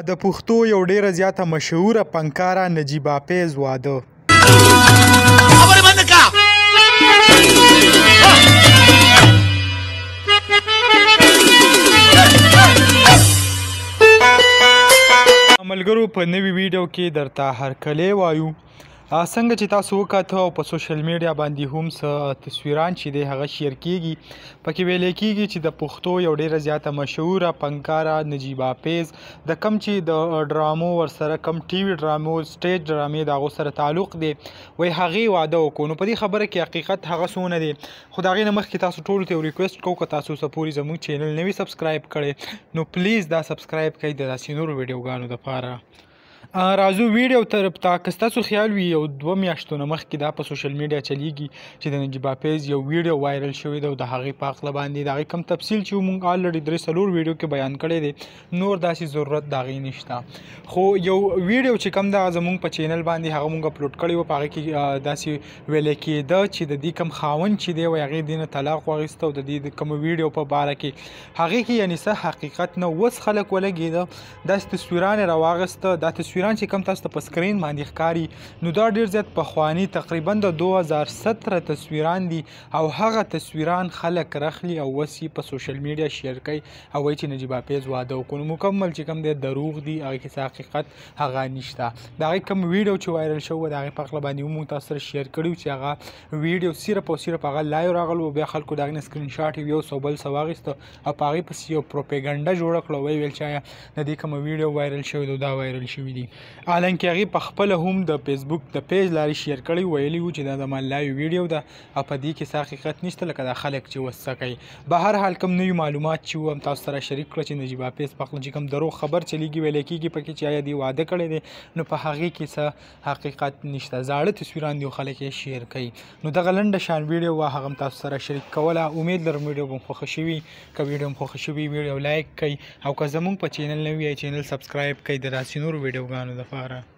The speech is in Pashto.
د پښتو یو ډیره زیاته مشهوره فنکاره نجیبه فیض واده. خبرې بند کړه. ملګرو په نوي ویډیو کې درته هرکلی وایو. څنګه چې تاسو وکاته او په سوشل میډیا باندې هم څه تصویران چې دی هغه شیر کیږي، پکې ویل کیږي چې د پښتو یو ډیره زیاته مشهوره فنکاره نجیبه فیض د کم چې د ډرامو ورسره کم ټي وي ډرامو سټیج ډرامې د هغو سره تعلق دی وایي هغې واده وکړو. نو په دې خبره کې حقیقت هغه څونه دی، خو د هغې نه مخکې تاسو ټولو ته یو ریکویسټ کوو که تاسو څه پورې زموږ چینل نه وي سبسکرایب کړی نو پلیز دا سبسکرایب کړئ د داسې نورو ویډیوګانو دپاره. راځو ویډیو طرف ته. که ستاسو خیال وي یو 2 میاشتو نه مخکې دا په سوشل میډیا چلیږي چې د نجیبه فیض یو ویډیو وایرل شوی دی او د هغې په هکله باندې د هغې کوم تفصیل چې موږ الریډي 3-4 ویډیو کې بیان کړی دی، نور داسې ضرورت د هغې نشته. خو یو ویډیو چې کوم ده زموږ په چینل باندې هغه موږ اپلوډ کړی و، په هغې کې داسې ویلی کېده چې د دې کوم خاوند چې دی وایي هغې دې نه طلاق واخیسته او د دې کوم ویډیو په باره کې هغې کې یعنې څه حقیقت نه اوس خلک ولګېده. داسې تصویران یې راواخیسته. دا تصویران چې کوم تاسو ته په سکرین باندې ښکاري نو دا ډېر زیات پخواني تقریبا د 2017 تصویران دي او هغه تصویران خلک رخلي او اوس یې په سوشل میډیا شیر کوي او وایي چې نجیبه فیض واده وکړو. نو مکمل چې کوم دی دروغ دي، هغې کې څه حقیقت هغه نشته. د هغې کوم ویډیو چې وایرل شوی د هغې په هکله باندې هم موږ تاسو سره شیر کړي چې هغه ویډیو صرف او صرف هغه لایو راغلو، بیا خلکو د هغې نه سکرین شاټ یو څه بل څه واخیسته او په هغې پسې یو پروپیګنډه جوړه کړه، ویې ویل چې آیا د دې کومه ویډیو وایرل شوی دی دا وایرل شوي دي. حالانکه هغې په خپله هم د فیسبوک د پیج لارې شیر کړی، ویلي وو چې دا زما لایو ویډیو ده او په دې کې څه حقیقت نشته لکه دا خلک چې اوس څه کوي. به هر حال کوم نوي معلومات چې وو هم تاسو سره شریک کړه چې نجیبه فیض په هکله چې کوم دروغ خبر چلیږي ویلی کېږي پکې چې آیا دې واده کړی دی، نو په هغې کې څه حقیقت نشته. زاړه تصویران دي او خلک یې شیر کوي. نو دغه لنډه شان ویډیو وه هغه هم تاسو سره شریک کوله. امید لرم ویډیو به خوښه شوي. که ویډیو هم خوښه شوي ویډیو لایک کړئ او که زموږ په چینل نه وي چینل سبسکرایب کړئ د داسې نورو ویډیوګانو دپاره.